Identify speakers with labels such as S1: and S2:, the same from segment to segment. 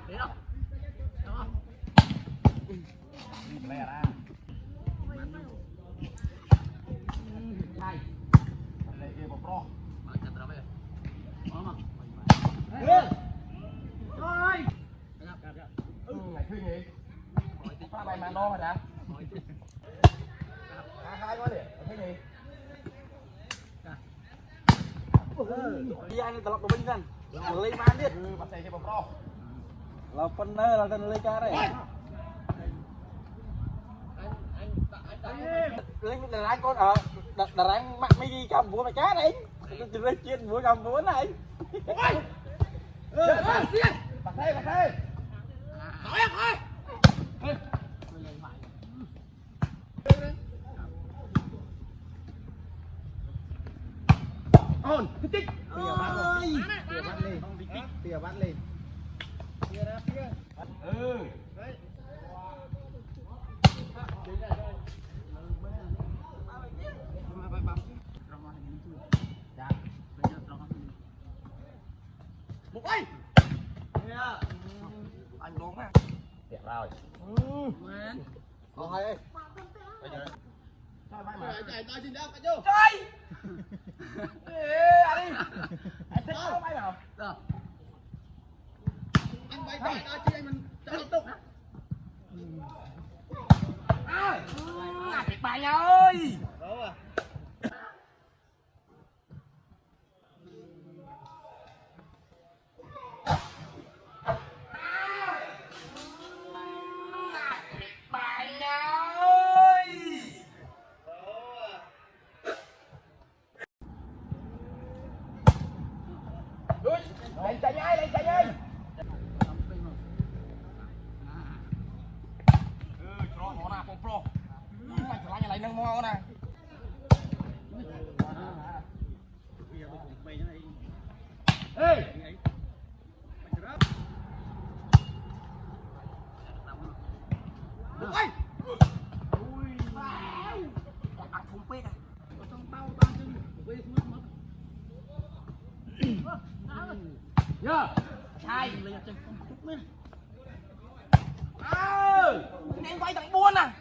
S1: Đi đâu? Đúng không?
S2: Lẹ ra.
S1: Hai.
S2: Lẹ kia một pro.
S1: Mở chặt ra bây giờ. Mở mà.
S2: Rồi. Ngày khuyên gì? Pha bài mà no mà đã. Hai có liền. Cái gì?
S3: Đi anh tập đồ binhกันlấy man đi
S2: Bắt xe một pro.
S3: là phân là tên lấy ca đấy lấy đàn anh con ở đàn anh mặc mấy đi cầm búa mày cá đấy từ đây chiên búa cầm búa này
S2: Bắt xe.
S1: Hỏi em thôi.
S2: Ôn, tích.
S3: tỉa bắt lên
S2: Ừ.
S1: Một ơi.
S2: Anh đúng á. Đẹp rồi.
S3: thôi ơi
S2: Thôi bay mà.
S1: Chạy xin đâu, vô.
S2: Chơi. Ê, anh đi. Anh thích nó bay nào?
S1: Rồi. Anh bay chạy đó chứ anh mình chạy liên tục.
S2: Thiệt bài nha ơi.
S3: đúng rồi
S2: Bài nha ơi. Lên chạy nhanh, lên chạy nhanh. Pro nó nè, pro. Mày phải lại nâng mo nè. Ê.
S1: Ôi.
S2: Ăn phun pít à.
S1: Trong bao ba chân về xuống mất.
S2: Nhớ. Hai.
S1: Lên chân không chút nữa.
S2: Nên quay thằng buôn à.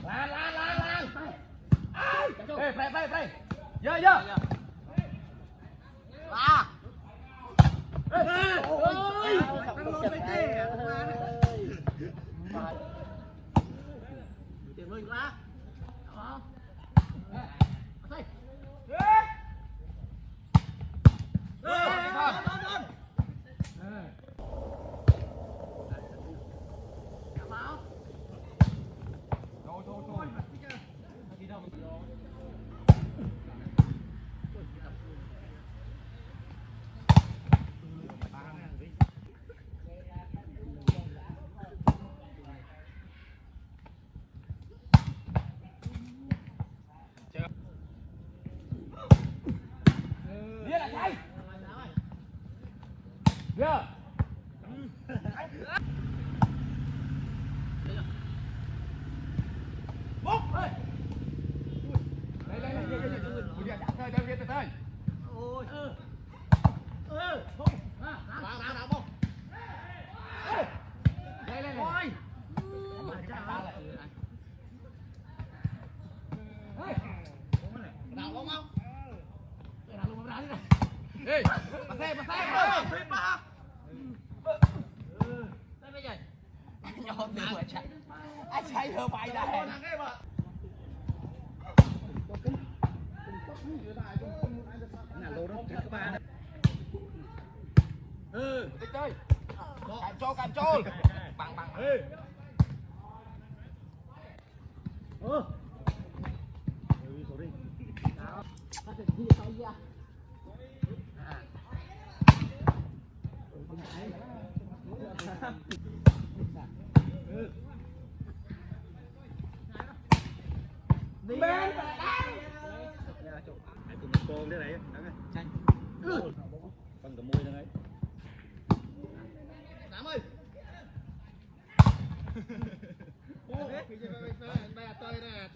S2: Lan. Ê, play. Dơ.
S1: À.
S2: Ôi.
S1: Tăng lon phải thế. Tiền mình lá. Đó. Đây.
S2: Đi lại chạy. Nhớ. Bốc. Đây. Bây giờ chạy thôi.
S1: Ôi. Bông. Nào bông.
S2: Lên.
S1: Ôi. Nào bông không? Nào luôn ra đi này.
S2: Ê, bắt xe.
S1: Phê ba. Đây bây giờ.
S2: Nhỏ từ mà chạy. Anh chạy thơ bay đây. Tích chơi. Cam trôi. Bằng. Bên.
S3: con đấy đấy phần cả môi đấy
S1: Tám ơi. Ô, bây giờ tôi nè.